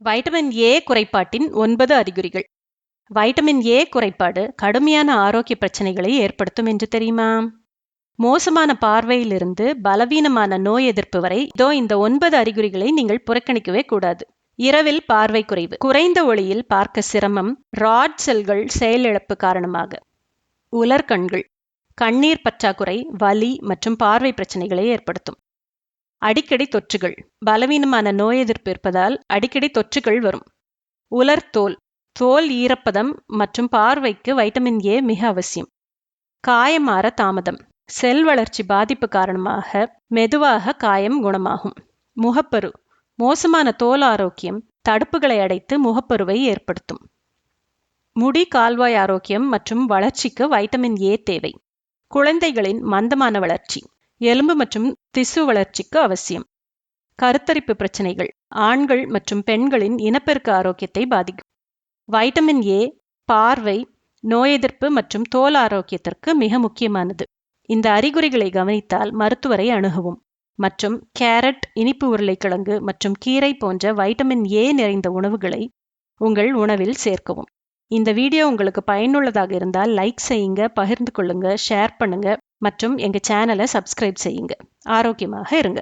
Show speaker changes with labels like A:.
A: Vitamin A குறைபாட்டின் 9 அறிகுறிகள். Vitamin A குறைபாடு கடுமையான ஆரோக்கிய பிரச்சனைகளை ஏற்படுத்தும் என்று தெரியுமா? மோசமான பார்வையிலிருந்து பலவீனமான நோய் எதிர்ப்பு வரை இந்த 9 அறிகுறிகளை நீங்கள் புறக்கணிக்கவே கூடாது. இரவில் பார்வை குறைவு, குறைந்த ஒளியில் பார்க்க சிரமம், ராட் செல்கள் செயலிழப்பு காரணமாக. உலர்கண்கள், கண்ணீர் பற்றாக்குறை, வலி மற்றும் பார்வை பிரச்சனைகளை ஏற்படுத்தும். அடிக்கடி தொற்றுகள், பலவீனமான நோய் எதிர்ப்பு இருப்பதால் அடிக்கடி தொற்றுகள் வரும். உலர் தோல், தோல் ஈரப்பதம் மற்றும் பார்வைக்கு வைட்டமின் ஏ மிக அவசியம். காயமாற தாமதம், செல் வளர்ச்சி பாதிப்பு காரணமாக மெதுவாக காயம் குணமாகும். முகப்பரு, மோசமான தோல் ஆரோக்கியம் தடுப்புகளை அடைத்து முகப்பருவை ஏற்படுத்தும். முடி கால்வாய் ஆரோக்கியம் மற்றும் வளர்ச்சிக்கு வைட்டமின் ஏ தேவை. குழந்தைகளின் மந்தமான வளர்ச்சி, எலும்பு மற்றும் திசு வளர்ச்சிக்கு அவசியம். கருத்தரிப்பு பிரச்சனைகள், ஆண்கள் மற்றும் பெண்களின் இனப்பெருக்க ஆரோக்கியத்தை பாதிக்கும். வைட்டமின் ஏ பார்வை, நோய் எதிர்ப்பு மற்றும் தோல் ஆரோக்கியத்திற்கு மிக முக்கியமானது. இந்த அறிகுறிகளை கவனித்தால் மருத்துவரை அணுகவும் மற்றும் கேரட், இனிப்பு உருளைக்கிழங்கு மற்றும் கீரை போன்ற வைட்டமின் ஏ நிறைந்த உணவுகளை உங்கள் உணவில் சேர்க்கவும். இந்த வீடியோ உங்களுக்கு பயனுள்ளதாக இருந்தால் லைக் செய்யுங்க, பகிர்ந்து கொள்ளுங்க, ஷேர் பண்ணுங்க மற்றும் எங்க சேனலை சப்ஸ்கிரைப் செய்யுங்க. ஆரோக்கியமாக இருங்க.